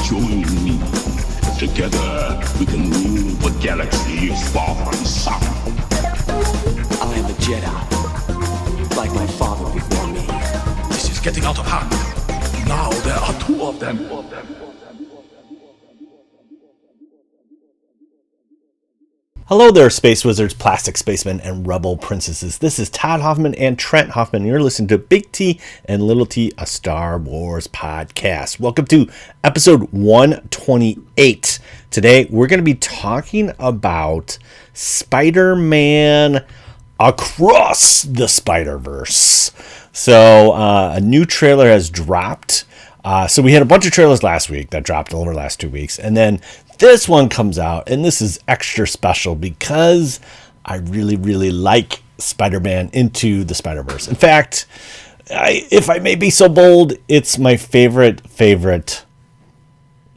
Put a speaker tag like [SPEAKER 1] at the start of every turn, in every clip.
[SPEAKER 1] Join me. Together we can rule the galaxy far and south.
[SPEAKER 2] I am a Jedi, like my father before me.
[SPEAKER 3] This is getting out of hand. Now there are two of them.
[SPEAKER 4] Hello there, Space Wizards, Plastic Spacemen, and Rebel Princesses. This is Todd Hoffman and Trent Hoffman. You're listening to Big T and Little T, a Star Wars podcast. Welcome to episode 128. Today, we're going to be talking about Spider-Man Across the Spider-Verse. So, a new trailer has dropped. So we had a bunch of trailers last week that dropped over the last 2 weeks. And then this one comes out, and this is extra special because I really, really like Spider-Man Into the Spider-Verse. In fact, if I may be so bold, it's my favorite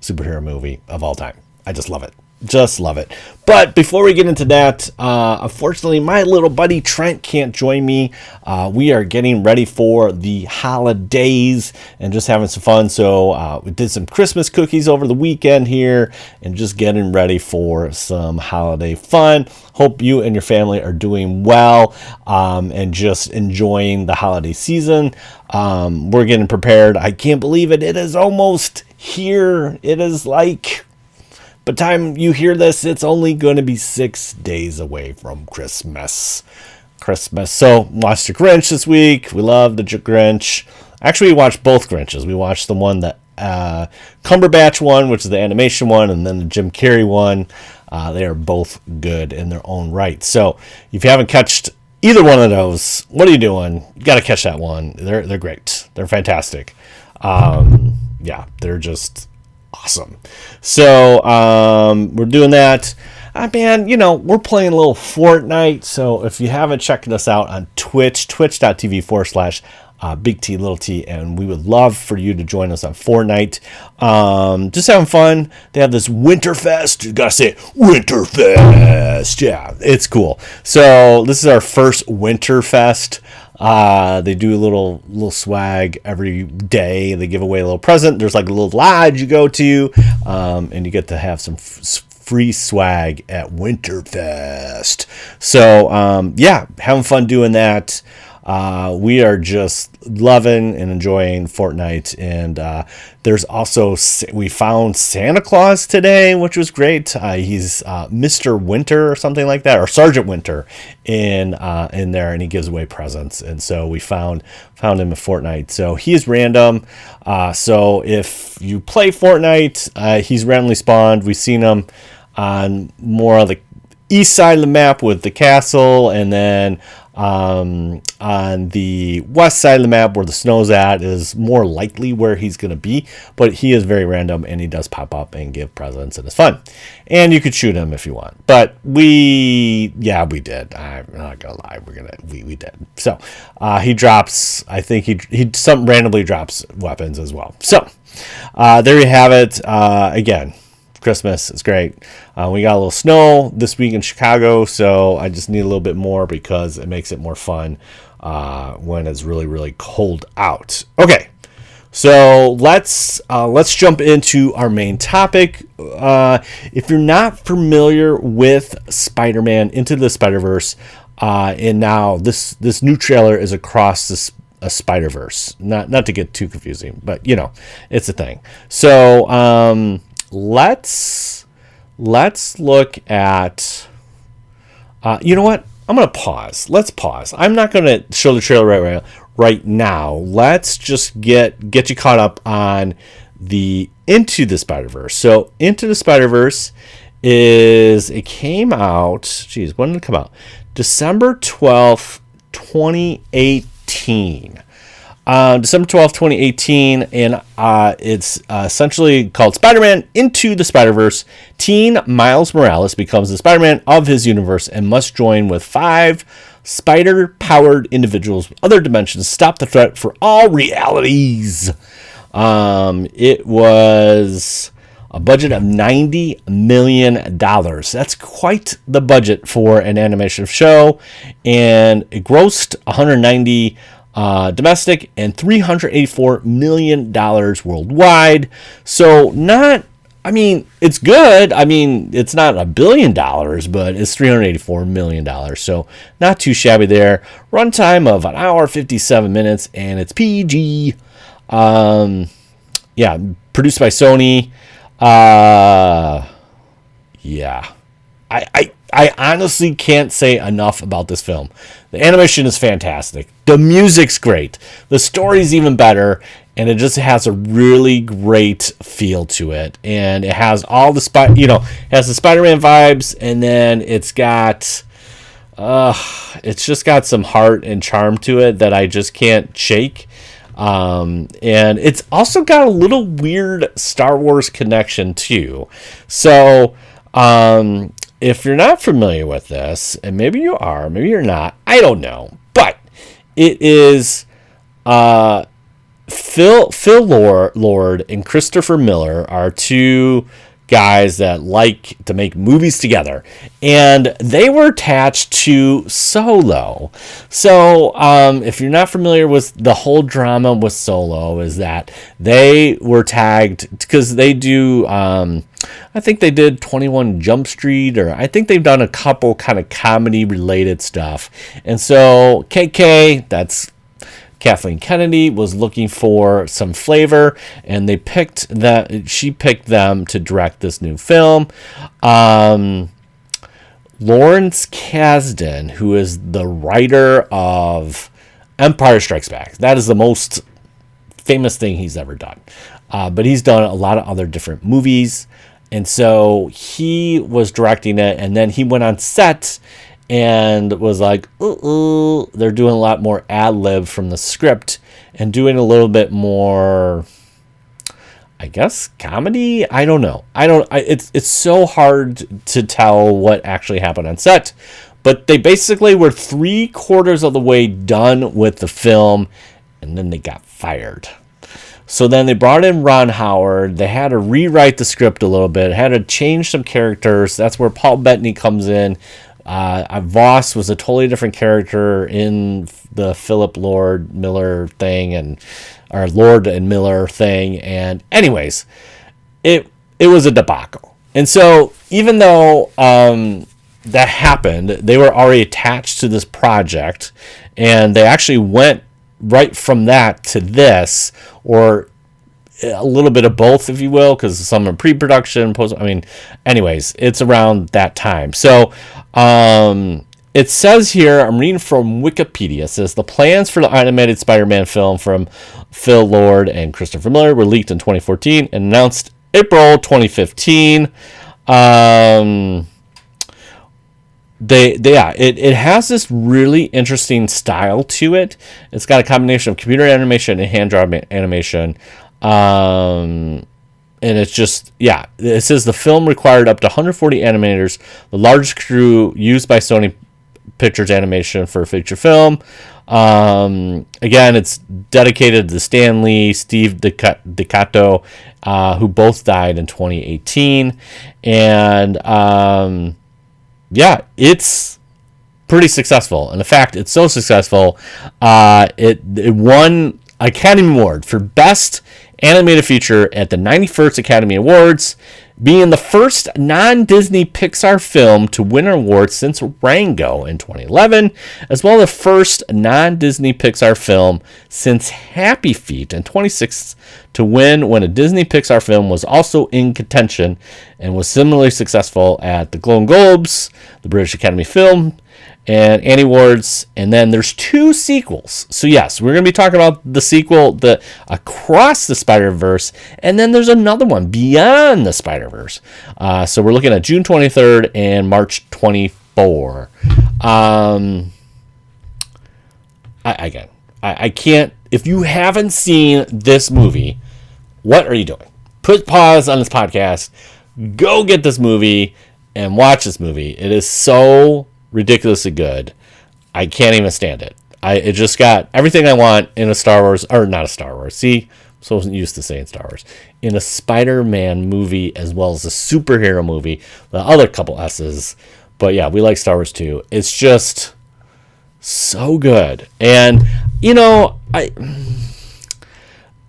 [SPEAKER 4] superhero movie of all time. I just love it. Just love it. But before we get into that, unfortunately, my little buddy Trent can't join me. We are getting ready for the holidays and just having some fun. So we did some Christmas cookies over the weekend here and just getting ready for some holiday fun. Hope you and your family are doing well and just enjoying the holiday season. We're getting prepared. I can't believe it. It is almost here. It is like... By the time you hear this, it's only going to be 6 days away from Christmas. So, watched the Grinch this week. We love the Grinch. Actually, we watched both Grinches. We watched the one that Cumberbatch one, which is the animation one, and then the Jim Carrey one. They are both good in their own right. So, if you haven't catched either one of those, what are you doing? You got to catch that one. They're great. They're fantastic. Yeah, they're just... awesome. So we're doing that. Man, we're playing a little Fortnite. So if you haven't checked us out on Twitch, twitch.tv/Big T Little T, and we would love for you to join us on Fortnite. Just having fun. They have this Winterfest. You gotta say Winterfest. Yeah, it's cool. So this is our first Winterfest. They do a little swag every day. They give away a little present. There's like a little lodge you go to, and you get to have some free swag at Winterfest. So, yeah, having fun doing that. We are just loving and enjoying Fortnite, and there's also, we found Santa Claus today, which was great. He's Mr. Winter or something like that, or Sergeant Winter in there, and he gives away presents. And so we found him in Fortnite. So he is random. So if you play Fortnite, he's randomly spawned. We've seen him on more of the east side of the map with the castle, and then on the west side of the map where the snow's at is more likely where he's going to be, but he is very random, and he does pop up and give presents, and it's fun. And you could shoot him if you want, but we did. I'm not gonna lie, we did. So he drops, I think he some randomly drops weapons as well. So there you have it. Again, Christmas, it's great. We got a little snow this week in Chicago, so I just need a little bit more because it makes it more fun when it's really, really cold out. Okay, so let's jump into our main topic. If you're not familiar with Spider-Man Into the Spider-Verse, and now this new trailer is across a Spider-Verse. Not to get too confusing, but it's a thing. So let's look at, you know what? I'm going to pause. Let's pause. I'm not going to show the trailer right now. Let's just get you caught up on the Into the Spider-Verse. So Into the Spider-Verse it came out, when did it come out? December 12th, 2018. December 12th, 2018, and it's essentially called Spider-Man Into the Spider-Verse. Teen Miles Morales becomes the Spider-Man of his universe and must join with 5 spider-powered individuals with other dimensions to stop the threat for all realities. It was a budget of $90 million. That's quite the budget for an animation show, and it grossed $190 domestic and $384 million worldwide. So it's good. It's not $1 billion, but it's $384 million. So not too shabby there. Runtime of 1 hour, 57 minutes, and it's PG. Produced by Sony. I honestly can't say enough about this film. The animation is fantastic. The music's great. The story's even better. And it just has a really great feel to it. And it has all the has the Spider-Man vibes. And then it's just got some heart and charm to it that I just can't shake. And it's also got a little weird Star Wars connection too. So, if you're not familiar with this, and maybe you are, maybe you're not, I don't know, but it is Phil Lord and Christopher Miller are two guys that like to make movies together, and they were attached to Solo. So if you're not familiar with the whole drama with Solo, is that they were tagged because they do I think they did 21 Jump Street, or I think they've done a couple kind of comedy related stuff. And so KK, that's Kathleen Kennedy, was looking for some flavor, and she picked them to direct this new film. Lawrence Kasdan, who is the writer of Empire Strikes Back, that is the most famous thing he's ever done. But he's done a lot of other different movies, and so he was directing it, and then he went on set and was like, they're doing a lot more ad-lib from the script and doing a little bit more, I guess, comedy? I don't know. It's so hard to tell what actually happened on set. But they basically were 3/4 of the way done with the film, and then they got fired. So then they brought in Ron Howard. They had to rewrite the script a little bit, had to change some characters. That's where Paul Bettany comes in. Voss was a totally different character in the Philip Lord Miller thing, or Lord and Miller thing. And anyways, it was a debacle. And so even though that happened, they were already attached to this project, and they actually went right from that to this, or a little bit of both, if you will, because some are pre-production, anyways, it's around that time. So it says here, I'm reading from Wikipedia, it says the plans for the animated Spider-Man film from Phil Lord and Christopher Miller were leaked in 2014 and announced April 2015. It has this really interesting style to it. It's got a combination of computer animation and hand-drawn animation. And it's just, it says the film required up to 140 animators, the largest crew used by Sony Pictures Animation for a feature film. Again, it's dedicated to Stan Lee, Steve Dicato, who both died in 2018. And it's pretty successful. And in fact, it's so successful, it won Academy Award for Best Animated Feature at the 91st Academy Awards, being the first non-Disney Pixar film to win an award since Rango in 2011, as well as the first non-Disney Pixar film since Happy Feet in 2006 to win when a Disney Pixar film was also in contention, and was similarly successful at the Golden Globes, the British Academy Film, and Annie Awards. And then there's 2 sequels. So yes, we're going to be talking about the sequel, the Across the Spider-Verse, and then there's another one, Beyond the Spider-Verse. So we're looking at June 23rd and March 24. I can't, if you haven't seen this movie, what are you doing? Put pause on this podcast, go get this movie and watch this movie. It is so ridiculously good. I can't even stand it. It just got everything I want in a Star Wars, or not a Star Wars. See, I'm so used to saying Star Wars. In a Spider-Man movie, as well as a superhero movie. The other couple S's. But yeah, we like Star Wars too. It's just so good. And you know,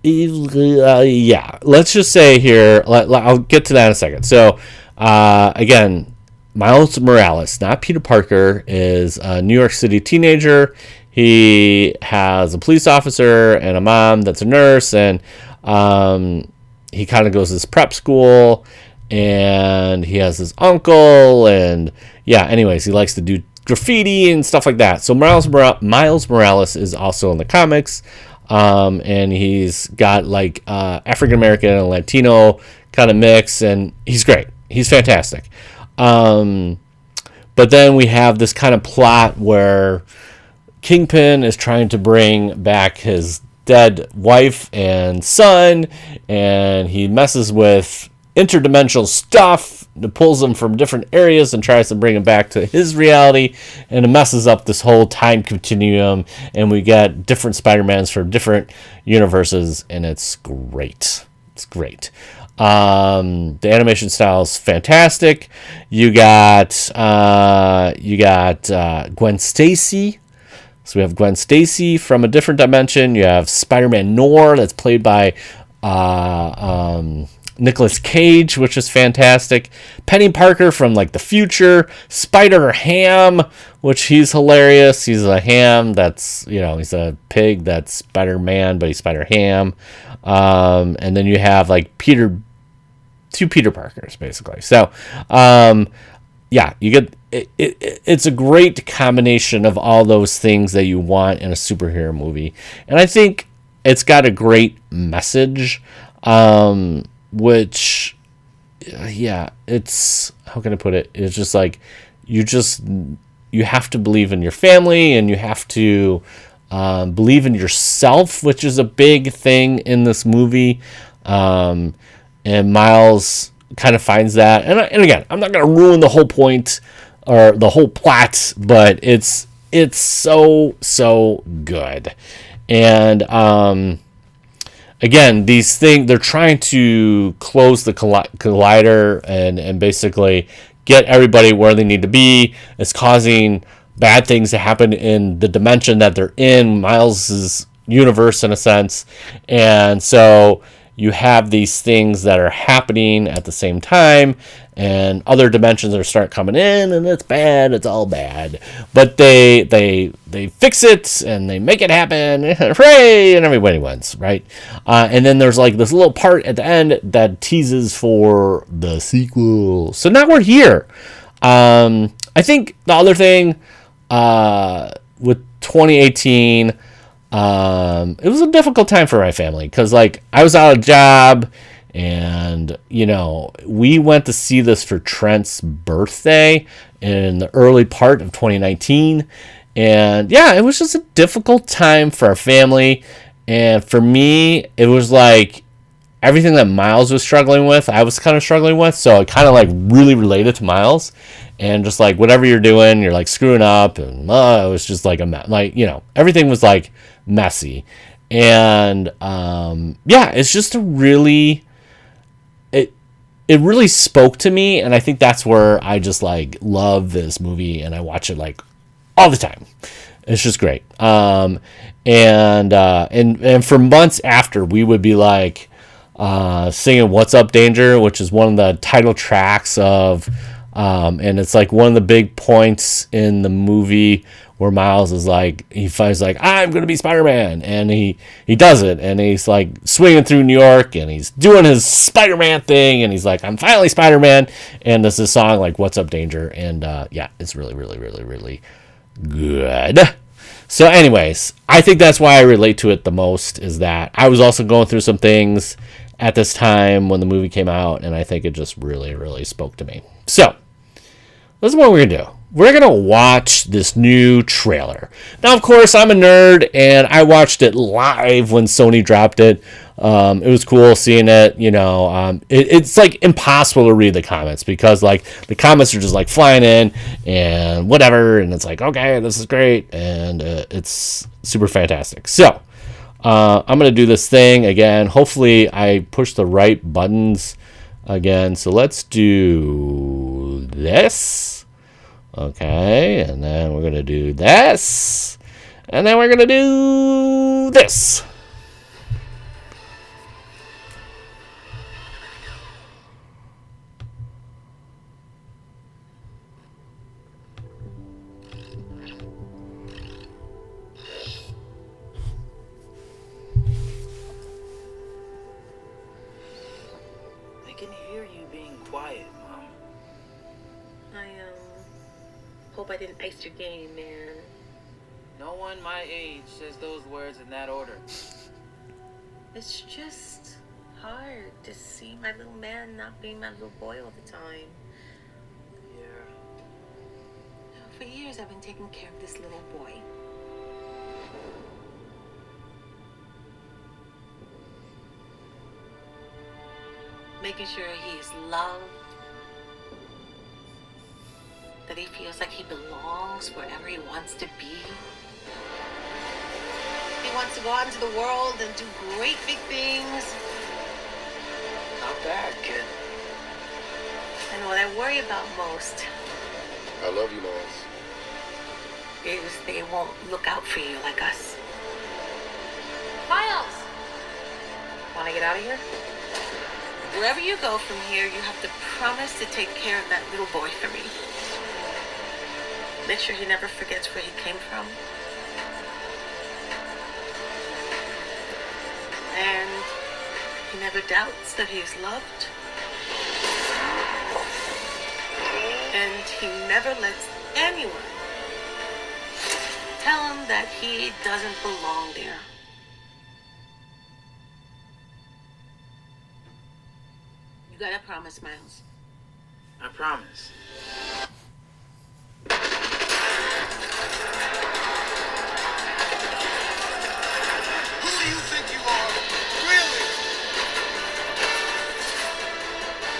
[SPEAKER 4] yeah, let's just say here, I'll get to that in a second. So, again, Miles Morales, not Peter Parker, is a New York City teenager. He has a police officer and a mom that's a nurse, and he kind of goes to this prep school, and he has his uncle, and yeah, anyways, he likes to do graffiti and stuff like that. So Miles Morales is also in the comics, and he's got like African American and Latino kind of mix, and he's great. He's fantastic. But then we have this kind of plot where Kingpin is trying to bring back his dead wife and son, and he messes with interdimensional stuff that pulls them from different areas and tries to bring them back to his reality, and it messes up this whole time continuum, and we get different Spider-Mans from different universes, and it's great. It's great. The animation style is fantastic. You got Gwen Stacy. So we have Gwen Stacy from a different dimension. You have Spider-Man Noir, that's played by Nicolas Cage, which is fantastic. Penny Parker from like the future. Spider-Ham, which he's hilarious. He's a ham that's, he's a pig that's Spider-Man, but he's Spider-Ham. And then you have like two Peter Parkers, basically. So, yeah, you get it's a great combination of all those things that you want in a superhero movie, and I think it's got a great message, which, yeah, it's, how can I put it? It's just like you have to believe in your family, and you have to believe in yourself, which is a big thing in this movie. And Miles kind of finds that, and again, I'm not going to ruin the whole point or the whole plot, but it's so good. And again, these things, they're trying to close the collider and basically get everybody where they need to be. It's causing bad things to happen in the dimension that they're in, Miles's universe, in a sense. And so you have these things that are happening at the same time, and other dimensions are start coming in, and it's bad. It's all bad. But they fix it, and they make it happen. Hooray! And everybody wins, right? And then there's like this little part at the end that teases for the sequel. So now we're here. I think the other thing with 2018, it was a difficult time for my family because, like, I was out of job, and we went to see this for Trent's birthday in the early part of 2019, and yeah, it was just a difficult time for our family. And for me, it was like everything that Miles was struggling with, I was kind of struggling with, so I kind of like really related to Miles, and just like whatever you're doing, you're like screwing up, and it was just like everything was like messy. And yeah, it's just it really spoke to me, and I think that's where I just like love this movie, and I watch it like all the time. It's just great. And for months after, we would be like singing "What's Up, Danger," which is one of the title tracks of, and it's like one of the big points in the movie where Miles is like, he finds like, I'm gonna be Spider-Man, and he does it, and he's like swinging through New York, and he's doing his Spider-Man thing, and he's like, I'm finally Spider-Man. And there's this song like "What's Up, Danger," and yeah, it's really, really, really, really good. So anyways, I think that's why I relate to it the most, is that I was also going through some things at this time when the movie came out, and I think it just really, really spoke to me. So this is what we're gonna do. We're going to watch this new trailer. Now, of course, I'm a nerd, and I watched it live when Sony dropped it. It was cool seeing it, it's like impossible to read the comments, because like the comments are just like flying in and whatever, and it's like, okay, this is great, and it's super fantastic. So I'm going to do this thing again. Hopefully I push the right buttons again. So let's do this. Okay, and then we're going to do this. And then we're going to do this.
[SPEAKER 5] I can hear you being quiet, Mom.
[SPEAKER 6] I hope I didn't ice your game, man.
[SPEAKER 5] No one my age says those words in that order.
[SPEAKER 6] It's just hard to see my little man not being my little boy all the time.
[SPEAKER 5] Yeah.
[SPEAKER 6] For years I've been taking care of this little boy. Making sure he is loved, that he feels like he belongs wherever he wants to be. He wants to go out into the world and do great big things.
[SPEAKER 5] Not bad, kid.
[SPEAKER 6] And what I worry about most
[SPEAKER 7] I love you, Miles.
[SPEAKER 6] is they won't look out for you like us. Miles! Wanna get out of here? Wherever you go from here, you have to promise to take care of that little boy for me. Make sure he never forgets where he came from. And he never doubts that he is loved. And he never lets anyone tell him that he doesn't belong there. You gotta promise, Miles.
[SPEAKER 5] I promise.
[SPEAKER 7] Who do you think you are? Really?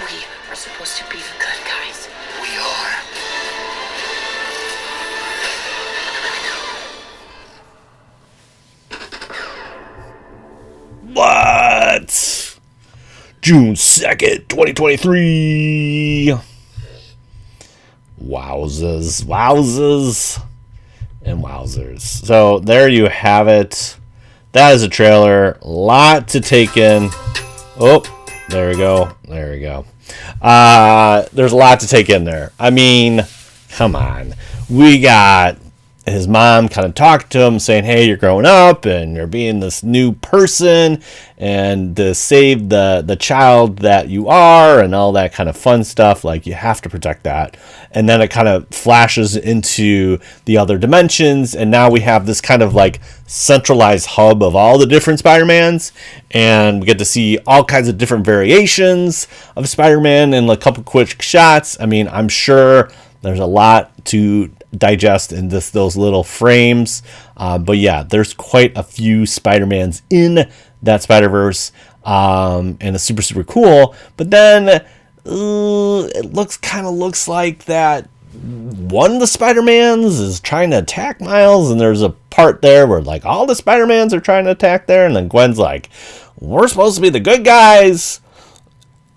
[SPEAKER 6] We are supposed to be the good guys.
[SPEAKER 7] We are.
[SPEAKER 4] What? June 2nd, 2023. Wowzers, and wowzers. So there you have it. That is a trailer. Lot to take in. Oh, there we go. There's a lot to take in there. I mean, come on. We got his mom kind of talked to him saying, hey, you're growing up and you're being this new person and to save the child that you are and all that kind of fun stuff. Like, you have to protect that. And then it kind of flashes into the other dimensions. And now we have this kind of like centralized hub of all the different Spider-Mans. And we get to see all kinds of different variations of Spider-Man in a couple quick shots. I mean, I'm sure there's a lot to digest in those little frames. But yeah, there's quite a few Spider-Mans in that Spider-Verse. And it's super, super cool. But then it looks like that one of the Spider-Mans is trying to attack Miles. And there's a part there where like all the Spider-Mans are trying to attack there. And then Gwen's like, we're supposed to be the good guys.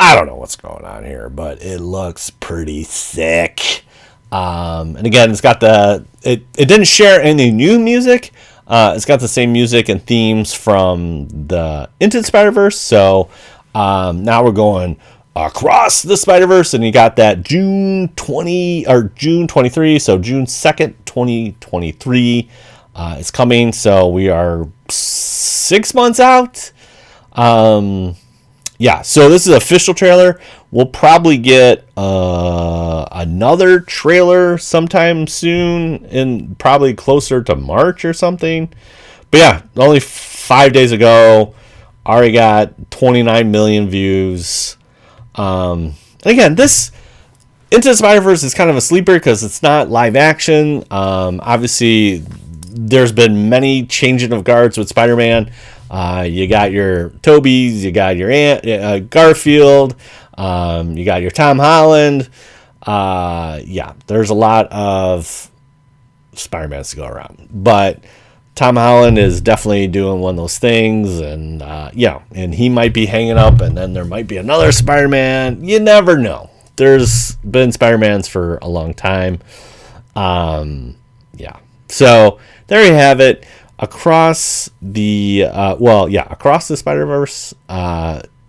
[SPEAKER 4] I don't know what's going on here, but it looks pretty sick. And again, it's got it didn't share any new music. It's got the same music and themes from the Into the Spider-Verse. So now we're going across the Spider-Verse, and you got that June 23. So June 2nd, 2023 is coming. So we are 6 months out. Yeah, so this is an official trailer. We'll probably get another trailer sometime soon, in probably closer to March or something. But yeah, only 5 days ago, already got 29 million views. Again, this Into the Spider-Verse is kind of a sleeper because it's not live action. Obviously, there's been many changing of guards with Spider-Man. You got your Tobys, you got your Garfield, you got your Tom Holland. Yeah, there's a lot of Spider-Mans to go around. But Tom Holland is definitely doing one of those things. And yeah, and he might be hanging up, and then there might be another Spider-Man. You never know. There's been Spider-Mans for a long time. Yeah. So there you have it. Across the across the Spider-Verse,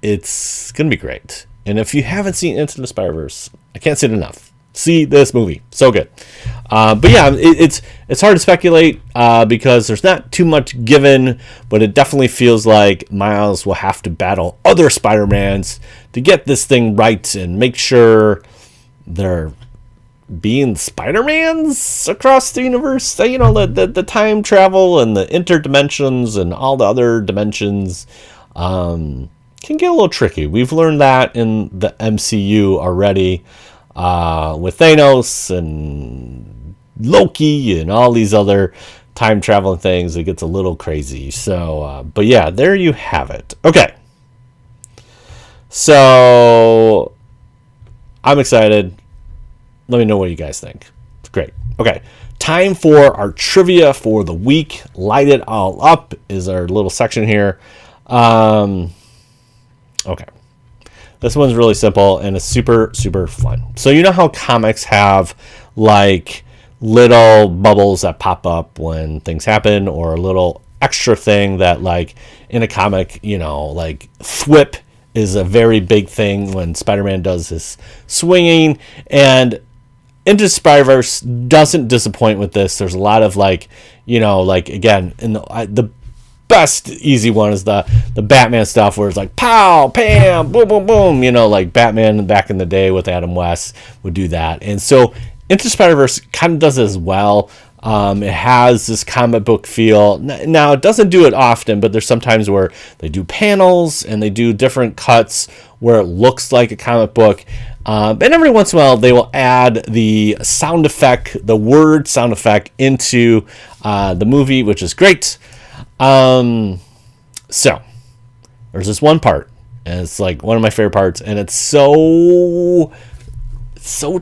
[SPEAKER 4] it's gonna be great. And if you haven't seen Into the Spider-Verse, I can't say it enough. See this movie, so good. But yeah, it's hard to speculate because there's not too much given, but it definitely feels like Miles will have to battle other Spider-Mans to get this thing right and make sure they're being Spider-Mans across the universe. You know, the time travel and the interdimensions and all the other dimensions can get a little tricky. We've learned that in the MCU already. With Thanos and Loki and all these other time traveling things, it gets a little crazy. So, but yeah, there you have it. Okay. So, I'm excited. Let me know what you guys think. It's great. Okay. Time for our trivia for the week. Light It All Up is our little section here. Okay. This one's really simple and it's super, super fun. So you know how comics have like little bubbles that pop up when things happen, or a little extra thing that, like in a comic, you know, like Thwip is a very big thing when Spider-Man does his swinging, and Into Spider-Verse doesn't disappoint with this. There's a lot of like, you know, like again, in the best easy one is the Batman stuff where it's like pow, pam, boom, boom, boom. You know, like Batman back in the day with Adam West would do that. And so Into Spider-Verse kind of does it as well. It has this comic book feel. Now, it doesn't do it often, but there's sometimes where they do panels and they do different cuts where it looks like a comic book. And every once in a while, they will add the sound effect, the word sound effect into the movie, which is great. So there's this one part, and it's like one of my favorite parts, and it's so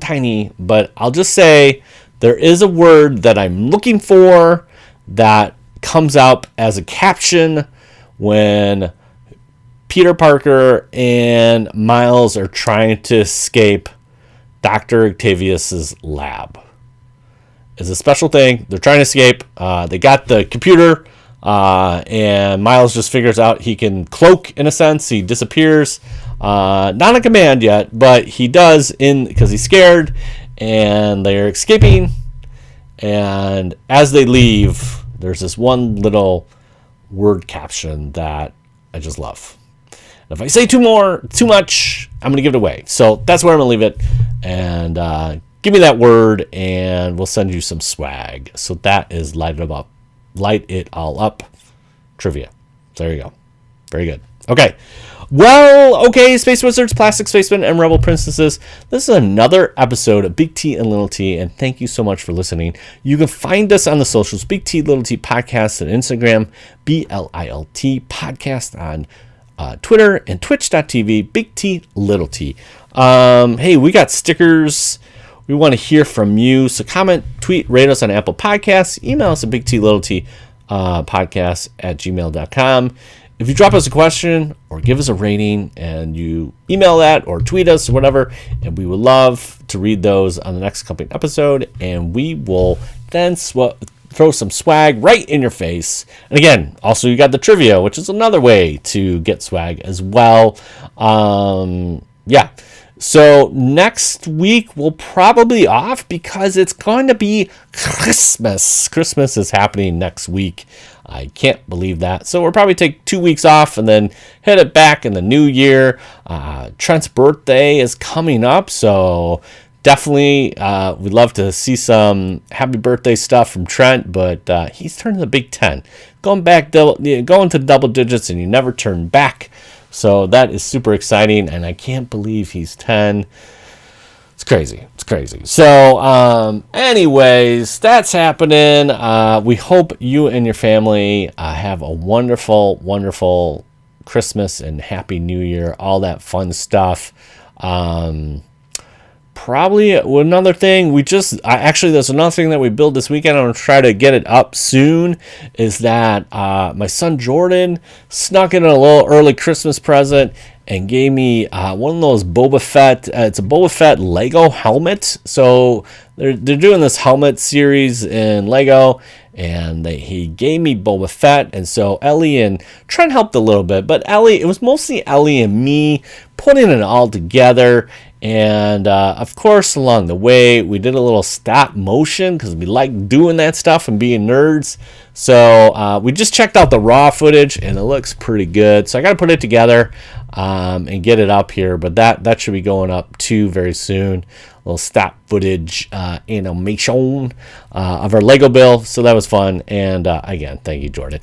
[SPEAKER 4] tiny, but I'll just say there is a word that I'm looking for that comes up as a caption when Peter Parker and Miles are trying to escape Dr. Octavius's lab. It's a special thing. They're trying to escape. They got the computer. And Miles just figures out he can cloak in a sense. He disappears. Not on command yet, but he does because he's scared, and they're escaping. And as they leave, there's this one little word caption that I just love. And if I say too much, I'm going to give it away. So that's where I'm going to leave it. And give me that word, and we'll send you some swag. So that is Light It All Up trivia. So there you go. Very good. Okay. Well, okay, Space Wizards, Plastic Spacemen, and Rebel Princesses. This is another episode of Big T and Little T, and thank you so much for listening. You can find us on the socials, Big T, Little T Podcast on Instagram, BLILT Podcast on Twitter, and twitch.tv, Big T, Little T. Hey, we got stickers. We want to hear from you. So comment, tweet, rate us on Apple Podcasts. Email us at bigtlittlet podcast at gmail.com. If you drop us a question or give us a rating and you email that or tweet us or whatever, and we would love to read those on the next coming episode, and we will then throw some swag right in your face. And again, also you got the trivia, which is another way to get swag as well. Yeah. So next week we'll probably off because it's going to be Christmas. Christmas is happening next week. I can't believe that. So we'll probably take 2 weeks off and then hit it back in the new year. Trent's birthday is coming up, so definitely we'd love to see some happy birthday stuff from Trent, but he's turning the Big 10. Going to double digits, and you never turn back. So that is super exciting, and I can't believe he's 10. It's crazy. It's crazy. So, anyways, that's happening. We hope you and your family have a wonderful, wonderful Christmas and Happy New Year, all that fun stuff. probably another thing actually, there's another thing that we built this weekend. I'm gonna try to get it up soon. Is that my son Jordan snuck in a little early Christmas present and gave me one of those Boba Fett. It's a Boba Fett Lego helmet. So they're doing this helmet series in Lego, and he gave me Boba Fett, and so Ellie and Trent helped a little bit, but it was mostly Ellie and me putting it all together. And of course, along the way, we did a little stop motion because we like doing that stuff and being nerds. So we just checked out the raw footage, and it looks pretty good. So I got to put it together and get it up here. But that should be going up too very soon. A little stop footage animation of our Lego build. So that was fun. And again, thank you, Jordan.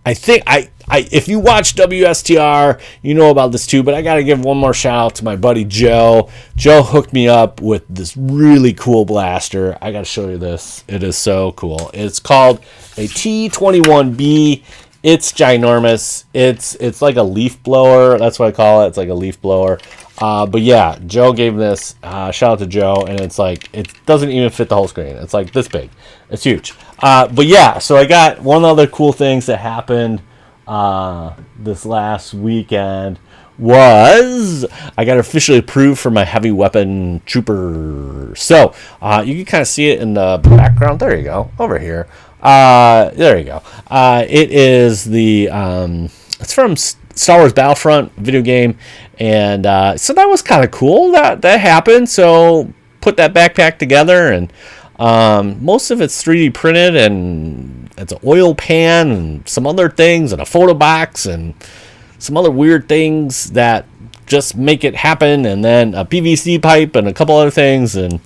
[SPEAKER 4] I think if you watch WSTR, you know about this too, but I got to give one more shout out to my buddy Joe. Joe hooked me up with this really cool blaster. I got to show you this. It is so cool. It's called a T21B. It's ginormous. It's like a leaf blower. That's what I call it. It's like a leaf blower. But yeah, Joe gave this. Shout out to Joe. And it's like, it doesn't even fit the whole screen. It's like this big. It's huge. But yeah, so I got one other cool things that happened this last weekend was I got officially approved for my heavy weapon trooper. So you can kind of see it in the background. There you go. Over here. There you go. It is the it's from Star Wars Battlefront video game, and so that was kind of cool that happened. So put that backpack together, and most of it's 3D printed, and it's an oil pan and some other things, and a photo box and some other weird things that just make it happen, and then a PVC pipe and a couple other things, and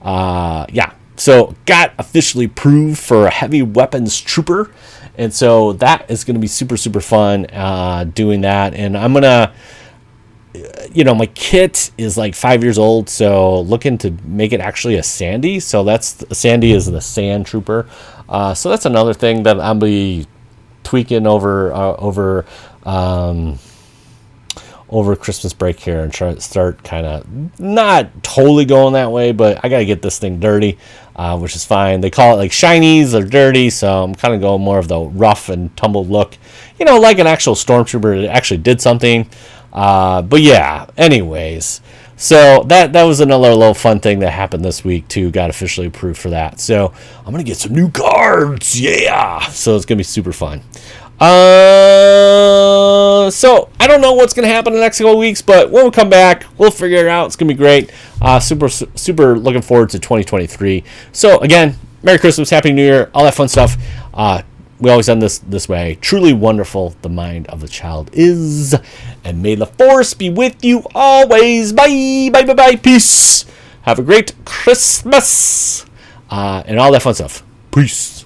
[SPEAKER 4] yeah. So got officially approved for a heavy weapons trooper, and so that is going to be super, super fun doing that. And I'm going to, my kit is like 5 years old, so looking to make it actually a Sandy. So Sandy is the sand trooper. So that's another thing that I'll be tweaking over Christmas break here, and try to start kind of not totally going that way, but I got to get this thing dirty, which is fine. They call it like shinies or dirty, so I'm kind of going more of the rough and tumbled look, like an actual stormtrooper that actually did something. But yeah, anyways, so that was another little fun thing that happened this week too. Got officially approved for that, so I'm gonna get some new cards. Yeah, so it's gonna be super fun. So I don't know what's going to happen in the next couple of weeks, but when we come back, we'll figure it out. It's going to be great. Super looking forward to 2023. So again, Merry Christmas, Happy New Year, all that fun stuff. We always end this way. Truly wonderful the mind of the child is, and may the force be with you always. Bye, bye, bye, bye. Peace. Have a great Christmas, and all that fun stuff. Peace.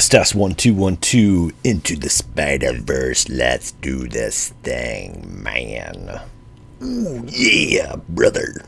[SPEAKER 4] Test 1 2 1 2 into the Spider-Verse. Let's do this thing, man. Ooh, yeah, brother.